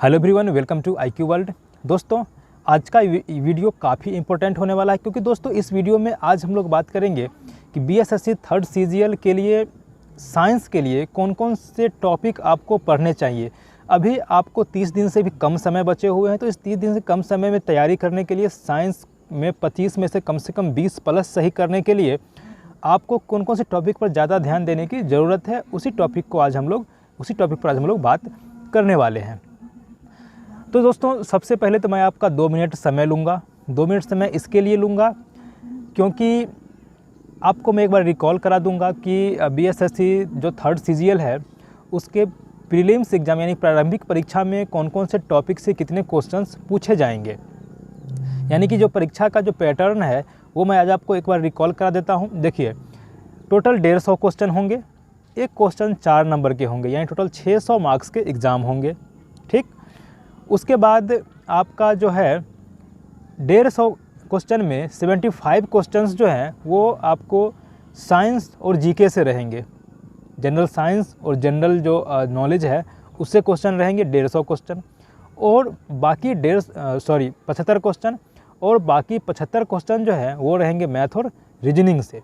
Hello everyone, welcome to IQ world. दोस्तों, आज का वीडियो काफ़ी इंपॉर्टेंट होने वाला है क्योंकि दोस्तों इस वीडियो में आज हम लोग बात करेंगे कि BSSC थर्ड CGL के लिए साइंस के लिए कौन कौन से टॉपिक आपको पढ़ने चाहिए। अभी आपको 30 दिन से भी कम समय बचे हुए हैं, तो इस 30 दिन से कम समय में तैयारी करने के लिए साइंस में 25 में से कम 20 प्लस सही करने के लिए आपको कौन कौन से टॉपिक पर ज़्यादा ध्यान देने की ज़रूरत है, उसी टॉपिक पर आज हम लोग बात करने वाले हैं। तो दोस्तों, सबसे पहले तो मैं आपका 2 मिनट समय लूँगा। 2 मिनट समय इसके लिए लूँगा क्योंकि आपको मैं एक बार रिकॉल करा दूँगा कि BSSC जो थर्ड CGL है उसके प्रीलिम्स एग्ज़ाम यानी प्रारंभिक परीक्षा में कौन कौन से टॉपिक से कितने क्वेश्चंस पूछे जाएंगे। यानी कि जो परीक्षा का जो पैटर्न है वो मैं आज आपको एक बार रिकॉल करा देता हूँ। देखिए, टोटल 150 क्वेश्चन होंगे, एक क्वेश्चन 4 नंबर के होंगे, यानी टोटल 600 मार्क्स के एग्ज़ाम होंगे। ठीक, उसके बाद आपका जो है 150 क्वेश्चन में 75 क्वेश्चंस जो हैं वो आपको साइंस और जीके से रहेंगे। जनरल साइंस और जनरल जो नॉलेज है उससे क्वेश्चन रहेंगे 150 क्वेश्चन, और बाकी 75 क्वेश्चन, और बाकी 75 क्वेश्चन जो है वो रहेंगे मैथ और रीजनिंग से।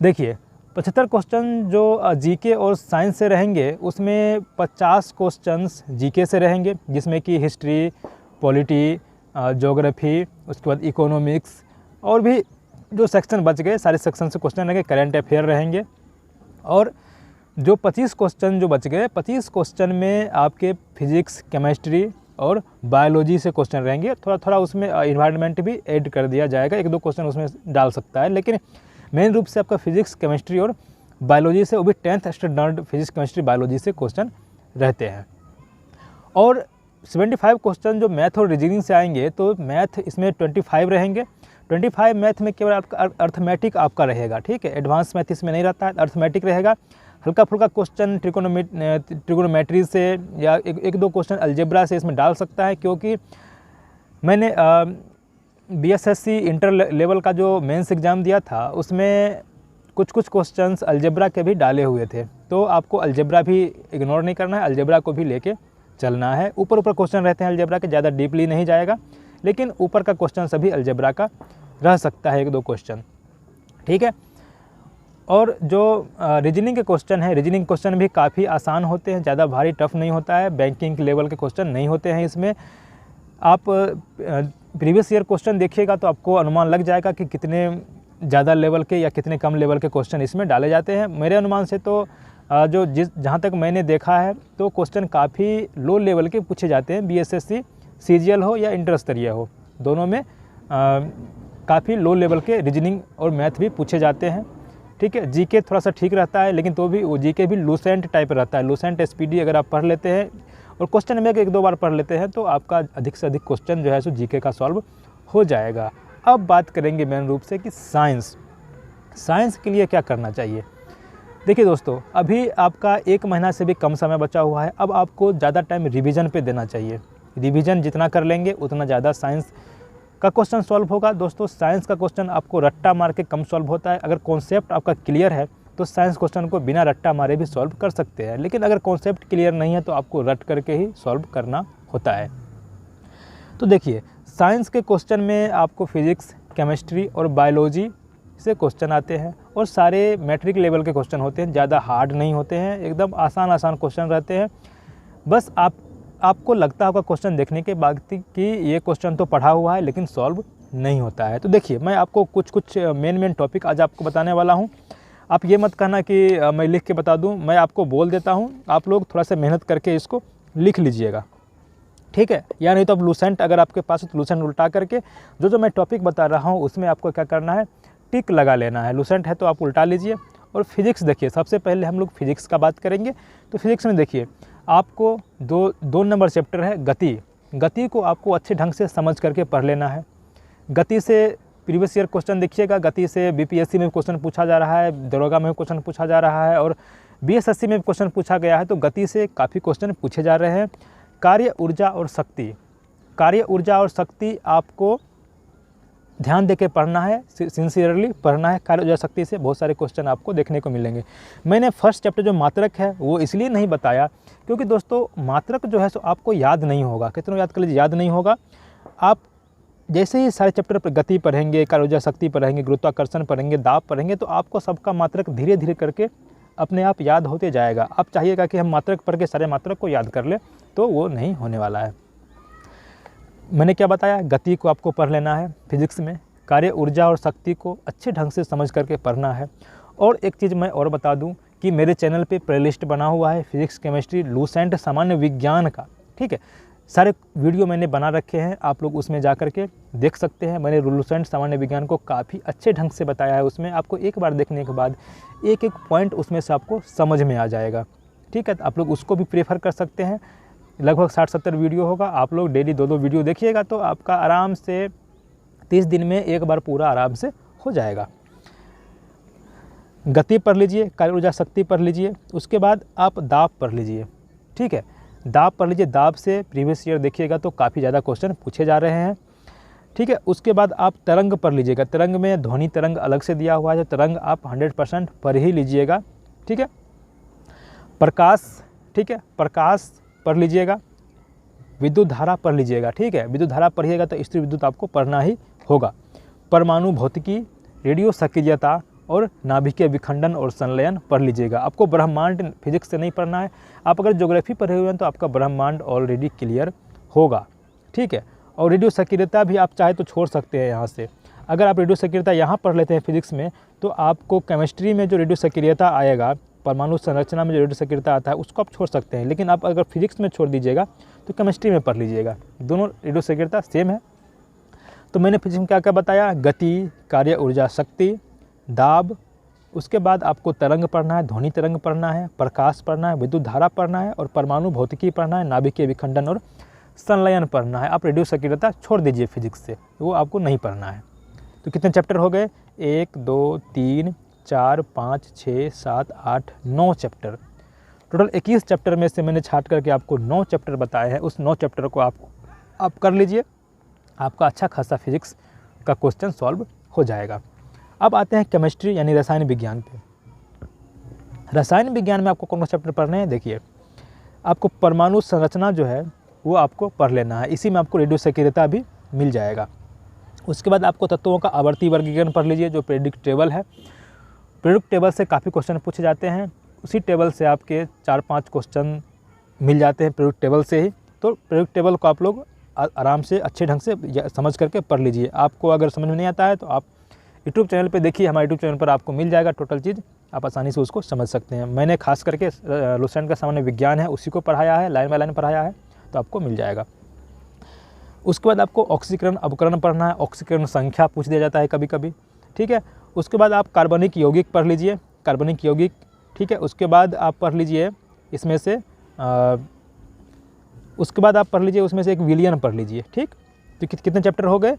देखिए, 75 क्वेश्चन जो जीके और साइंस से रहेंगे उसमें 50 क्वेश्चंस जीके से रहेंगे, जिसमें कि हिस्ट्री, पॉलिटी, ज्योग्राफी, उसके बाद इकोनॉमिक्स, और भी जो सेक्शन बच गए सारे सेक्शन से क्वेश्चन रहेंगे, करंट अफेयर रहेंगे। और जो 25 क्वेश्चन जो बच गए, 25 क्वेश्चन में आपके फिजिक्स, केमिस्ट्री और बायोलॉजी से क्वेश्चन रहेंगे। थोड़ा थोड़ा उसमें इन्वायरमेंट भी ऐड कर दिया जाएगा, 1-2 क्वेश्चन उसमें डाल सकता है, लेकिन मेन रूप से आपका फिजिक्स, केमिस्ट्री और बायोलॉजी से, वो भी 10th standard physics, chemistry, biology से क्वेश्चन रहते हैं। और 75 क्वेश्चन जो मैथ और रीजनिंग से आएंगे, तो मैथ इसमें 25 रहेंगे। 25 मैथ में केवल आपका अर्थमेटिक आपका रहेगा। ठीक है, एडवांस मैथ इसमें नहीं रहता है, अर्थमेटिक रहेगा। हल्का फुल्का क्वेश्चन ट्रिगोनोमेट्री से या एक दो क्वेश्चन अलजेब्रा से इसमें डाल सकता है, क्योंकि मैंने BSSC इंटर लेवल का जो मेंस एग्ज़ाम दिया था उसमें कुछ क्वेश्चंस अलजेब्रा के भी डाले हुए थे, तो आपको अलजेब्रा भी इग्नोर नहीं करना है, अलजेब्रा को भी लेके चलना है। ऊपर क्वेश्चन रहते हैं अलजेब्रा के, ज़्यादा डीपली नहीं जाएगा, लेकिन ऊपर का क्वेश्चन सभी अलजेब्रा का रह सकता है, 1-2 क्वेश्चन। ठीक है, और जो रीजनिंग के क्वेश्चन है, रीजनिंग क्वेश्चन भी काफ़ी आसान होते हैं, ज़्यादा भारी टफ नहीं होता है, बैंकिंग लेवल के क्वेश्चन नहीं होते हैं इसमें। आप प्रीवियस ईयर क्वेश्चन देखिएगा तो आपको अनुमान लग जाएगा कि कितने ज़्यादा लेवल के या कितने कम लेवल के क्वेश्चन इसमें डाले जाते हैं। मेरे अनुमान से तो जहाँ तक मैंने देखा है तो क्वेश्चन काफ़ी लो लेवल के पूछे जाते हैं। BSSC CGL हो या इंटर स्तरीय हो, दोनों में काफ़ी लो लेवल के रीजनिंग और मैथ भी पूछे जाते हैं। ठीक है, जीके थोड़ा सा ठीक रहता है, लेकिन तो भी वो जीके भी लूसेंट टाइप रहता है। लूसेंट SPD अगर आप पढ़ लेते हैं और क्वेश्चन में 1-2 बार पढ़ लेते हैं तो आपका अधिक से अधिक क्वेश्चन जो है सो जीके का सॉल्व हो जाएगा। अब बात करेंगे मेन रूप से कि साइंस के लिए क्या करना चाहिए। देखिए दोस्तों, अभी आपका 1 महीना से भी कम समय बचा हुआ है। अब आपको ज़्यादा टाइम रिवीजन पे देना चाहिए। रिवीजन जितना कर लेंगे उतना ज़्यादा साइंस का क्वेश्चन सॉल्व होगा। दोस्तों, साइंस का क्वेश्चन आपको रट्टा मार के कम सॉल्व होता है। अगर कॉन्सेप्ट आपका क्लियर है तो साइंस क्वेश्चन को बिना रट्टा मारे भी सॉल्व कर सकते हैं, लेकिन अगर कॉन्सेप्ट क्लियर नहीं है तो आपको रट करके ही सॉल्व करना होता है। तो देखिए, साइंस के क्वेश्चन में आपको फिजिक्स, केमिस्ट्री और बायोलॉजी से क्वेश्चन आते हैं, और सारे मैट्रिक लेवल के क्वेश्चन होते हैं, ज़्यादा हार्ड नहीं होते हैं, एकदम आसान क्वेश्चन रहते हैं। बस आपको लगता होगा क्वेश्चन देखने के बाद कि ये क्वेश्चन तो पढ़ा हुआ है लेकिन सॉल्व नहीं होता है। तो देखिए, मैं आपको कुछ मेन टॉपिक आज आपको बताने वाला हूँ। आप ये मत कहना कि मैं लिख के बता दूँ, मैं आपको बोल देता हूँ, आप लोग थोड़ा सा मेहनत करके इसको लिख लीजिएगा। ठीक है, या नहीं तो अब लूसेंट अगर आपके पास है तो लूसेंट उल्टा करके जो मैं टॉपिक बता रहा हूँ उसमें आपको क्या करना है, टिक लगा लेना है। लूसेंट है तो आप उल्टा लीजिए। और फिजिक्स देखिए, सबसे पहले हम लोग फिजिक्स का बात करेंगे। तो फिजिक्स में देखिए, आपको 2 नंबर चैप्टर है गति को आपको अच्छे ढंग से समझ करके पढ़ लेना है। गति से प्रीवियस ईयर क्वेश्चन देखिएगा, गति से BPSC में क्वेश्चन पूछा जा रहा है, दरोगा में क्वेश्चन पूछा जा रहा है, और BSSC में क्वेश्चन पूछा गया है। तो गति से काफ़ी क्वेश्चन पूछे जा रहे हैं। कार्य, ऊर्जा और शक्ति आपको ध्यान देके पढ़ना है, सिंसियरली पढ़ना है। कार्य ऊर्जा शक्ति से बहुत सारे क्वेश्चन आपको देखने को मिलेंगे। मैंने फर्स्ट चैप्टर जो मात्रक है वो इसलिए नहीं बताया क्योंकि दोस्तों मात्रक जो है सो आपको याद नहीं होगा, कितना याद कर लीजिए, याद नहीं होगा। आप जैसे ही सारे चैप्टर पर गति पढ़ेंगे, कार्य ऊर्जा शक्ति पढ़ेंगे, गुरुत्वाकर्षण पढ़ेंगे, दाब पढ़ेंगे, तो आपको सबका मात्रक धीरे धीरे करके अपने आप याद होते जाएगा। आप चाहिएगा कि हम मात्रक पढ़ के सारे मात्रक को याद कर ले, तो वो नहीं होने वाला है। मैंने क्या बताया, गति को आपको पढ़ लेना है फिजिक्स में, कार्य ऊर्जा और शक्ति को अच्छे ढंग से समझ करके पढ़ना है। और एक चीज़ मैं और बता दूं कि मेरे चैनल पे प्लेलिस्ट बना हुआ है फिजिक्स, केमिस्ट्री, लूसेंट, सामान्य विज्ञान का, ठीक है। सारे वीडियो मैंने बना रखे हैं, आप लोग उसमें जा कर के देख सकते हैं। मैंने लूसेंट सामान्य विज्ञान को काफ़ी अच्छे ढंग से बताया है। उसमें आपको एक बार देखने के बाद एक एक पॉइंट उसमें से आपको समझ में आ जाएगा, ठीक है। तो आप लोग उसको भी प्रेफर कर सकते हैं। लगभग 60-70 वीडियो होगा, आप लोग डेली 2-2 वीडियो देखिएगा तो आपका आराम से 30 दिन में एक बार पूरा आराम से हो जाएगा। गति पढ़ लीजिए, कार्य ऊर्जा शक्ति पढ़ लीजिए, उसके बाद आप दाब पढ़ लीजिए, ठीक है। दाब पढ़ लीजिए, दाब से प्रीवियस ईयर देखिएगा तो काफ़ी ज़्यादा क्वेश्चन पूछे जा रहे हैं, ठीक है। उसके बाद आप तरंग पढ़ लीजिएगा, तरंग में ध्वनि तरंग अलग से दिया हुआ है, तो तरंग आप 100% पढ़ ही लीजिएगा, ठीक है। प्रकाश, ठीक है, प्रकाश पढ़ लीजिएगा, विद्युत धारा पढ़ लीजिएगा, ठीक है। विद्युत धारा पढ़िएगा तो स्थिर विद्युत आपको पढ़ना ही होगा। परमाणु भौतिकी, रेडियो सक्रियता और नाभिकीय विखंडन और संलयन पढ़ लीजिएगा। आपको ब्रह्मांड फिजिक्स से नहीं पढ़ना है। आप अगर ज्योग्राफी पढ़े हुए हैं तो आपका ब्रह्मांड ऑलरेडी क्लियर होगा, ठीक है। और रेडियो सक्रियता भी आप चाहे तो छोड़ सकते हैं यहाँ से। अगर आप रेडियो सक्रियता यहाँ पढ़ लेते हैं फिजिक्स में, तो आपको केमिस्ट्री में जो रेडियो सक्रियता आएगा, परमाणु संरचना में जो रेडियो सक्रियता आता है, उसको आप छोड़ सकते हैं। लेकिन आप अगर फिजिक्स में छोड़ दीजिएगा तो केमिस्ट्री में पढ़ लीजिएगा, दोनों रेडियो सक्रियता सेम है। तो मैंने फिजिक्स में क्या क्या बताया, गति, कार्य ऊर्जा शक्ति, दाब, उसके बाद आपको तरंग पढ़ना है, ध्वनि तरंग पढ़ना है, प्रकाश पढ़ना है, विद्युत धारा पढ़ना है और परमाणु भौतिकी पढ़ना है, नाभिकीय विखंडन और संलयन पढ़ना है। आप रेडियो सक्रियता छोड़ दीजिए फिजिक्स से, वो आपको नहीं पढ़ना है। तो कितने चैप्टर हो गए, 1 2 3 4 5 6 7 8 9 चैप्टर। टोटल 21 चैप्टर में से मैंने छाट करके आपको 9 चैप्टर बताए हैं। उस 9 चैप्टर को आप कर लीजिए, आपका अच्छा खासा फिजिक्स का क्वेश्चन सॉल्व हो जाएगा। अब आते हैं केमिस्ट्री यानी रसायन विज्ञान पे। रसायन विज्ञान में आपको कौन सा चैप्टर पढ़ने हैं, देखिए आपको परमाणु संरचना जो है वो आपको पढ़ लेना है। इसी में आपको रेडियो सक्रियता भी मिल जाएगा। उसके बाद आपको तत्वों का आवर्ती वर्गीकरण पढ़ लीजिए, जो प्रेडिक्ट टेबल है। प्रेडिक्ट टेबल से काफ़ी क्वेश्चन पूछे जाते हैं, उसी टेबल से आपके 4-5 क्वेश्चन मिल जाते हैं प्रेडिक्ट टेबल से ही। तो प्रेडिक्ट टेबल को आप लोग आराम से अच्छे ढंग से समझ करके पढ़ लीजिए। आपको अगर समझ में नहीं आता है तो आप यूट्यूब चैनल पे देखिए, हमारे यूट्यूब चैनल पर आपको मिल जाएगा टोटल चीज़, आप आसानी से उसको समझ सकते हैं। मैंने खास करके लूसेंट का सामान्य विज्ञान है उसी को पढ़ाया है, लाइन बाय लाइन पढ़ाया है, तो आपको मिल जाएगा। उसके बाद आपको ऑक्सीकरण अपकरण पढ़ना है, ऑक्सीकरण संख्या पूछ दिया जाता है कभी कभी, ठीक है। उसके बाद आप कार्बनिक यौगिक पढ़ लीजिए, कार्बनिक यौगिक, ठीक है। उसके बाद आप पढ़ लीजिए इसमें से उसके बाद आप पढ़ लीजिए उसमें से एक विलयन पढ़ लीजिए, ठीक। तो कितने चैप्टर हो गए,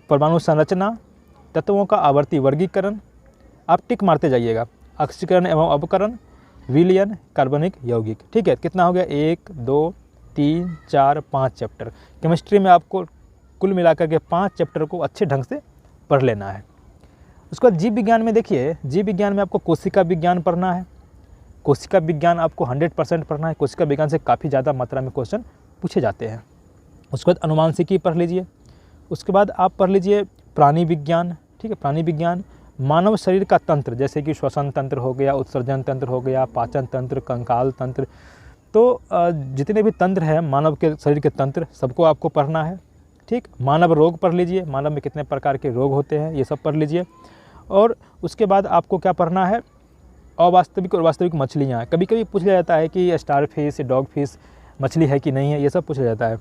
परमाणु संरचना, तत्वों का आवर्ती वर्गीकरण, आप टिक मारते जाइएगा, ऑक्सीकरण एवं अपकरण, विलयन, कार्बनिक यौगिक, ठीक है। कितना हो गया, 1 2 3 4 5 चैप्टर। केमिस्ट्री में आपको कुल मिलाकर के 5 चैप्टर को अच्छे ढंग से पढ़ लेना है। उसके बाद जीव विज्ञान में देखिए, जीव विज्ञान में आपको कोशिका विज्ञान पढ़ना है। कोशिका विज्ञान आपको 100% पढ़ना है। कोशिका विज्ञान से काफ़ी ज़्यादा मात्रा में क्वेश्चन पूछे जाते हैं। उसके बाद अनुवांशिकी पढ़ लीजिए। उसके बाद आप पढ़ लीजिए प्राणी विज्ञान, ठीक है। प्राणी विज्ञान, मानव शरीर का तंत्र, जैसे कि श्वसन तंत्र हो गया, उत्सर्जन तंत्र हो गया, पाचन तंत्र, कंकाल तंत्र, तो जितने भी तंत्र हैं मानव के शरीर के तंत्र, सबको आपको पढ़ना है, ठीक। मानव रोग पढ़ लीजिए, मानव में कितने प्रकार के रोग होते हैं ये सब पढ़ लीजिए। और उसके बाद आपको क्या पढ़ना है, अवास्तविक और वास्तविक मछलियाँ। कभी कभी पूछ लिया जाता है कि स्टार फिश, डॉग फिश मछली है कि नहीं है, ये सब पूछा जाता है।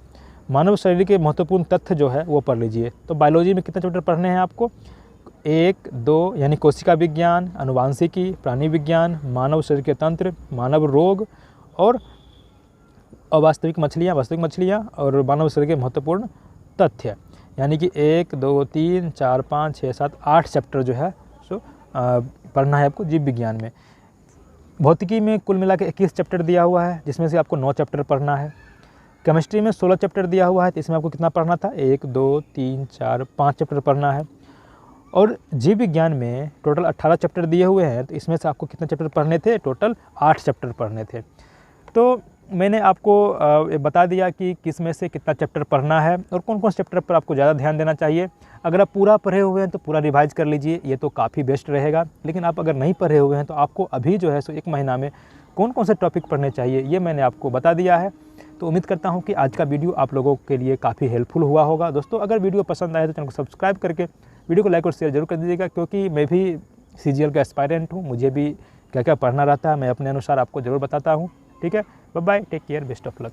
मानव शरीर के महत्वपूर्ण तथ्य जो है वो पढ़ लीजिए। तो बायोलॉजी में कितने चैप्टर पढ़ने हैं आपको, 1 2, यानी कोशिका विज्ञान, अनुवांशिकी, प्राणी विज्ञान, मानव शरीर के तंत्र, मानव रोग और अवास्तविक मछलियाँ, वास्तविक मछलियाँ और मानव शरीर के महत्वपूर्ण तथ्य, यानी कि 1 2 3 4 5 6 7 8 चैप्टर जो है सो पढ़ना है आपको जीव विज्ञान में। भौतिकी में कुल मिला के 21 चैप्टर दिया हुआ है, जिसमें से आपको 9 चैप्टर पढ़ना है। केमिस्ट्री में 16 चैप्टर दिया हुआ है, तो इसमें आपको कितना पढ़ना था, 1 2 3 4 5 चैप्टर पढ़ना है। और जीव विज्ञान में टोटल 18 चैप्टर दिए हुए हैं, तो इसमें से आपको कितने चैप्टर पढ़ने थे? टोटल 8 चैप्टर पढ़ने थे। तो मैंने आपको बता दिया कि किस में से कितना चैप्टर पढ़ना है और कौन कौन से चैप्टर पर आपको ज़्यादा ध्यान देना चाहिए। अगर आप पूरा पढ़े हुए हैं तो पूरा रिवाइज कर लीजिए, ये तो काफ़ी बेस्ट रहेगा। लेकिन आप अगर नहीं पढ़े हुए हैं तो आपको अभी जो है सो 1 महीना में कौन कौन से टॉपिक पढ़ने चाहिए, ये मैंने आपको बता दिया है। तो उम्मीद करता हूँ कि आज का वीडियो आप लोगों के लिए काफ़ी हेल्पफुल हुआ होगा। दोस्तों, अगर वीडियो पसंद आए तो चैनल को सब्सक्राइब करके वीडियो को लाइक और शेयर जरूर कर दीजिएगा, क्योंकि मैं भी CGL का एस्पायरेंट हूँ, मुझे भी क्या क्या पढ़ना रहता है मैं अपने अनुसार आपको ज़रूर बताता हूँ। ठीक है, bye bye, take care, best of luck.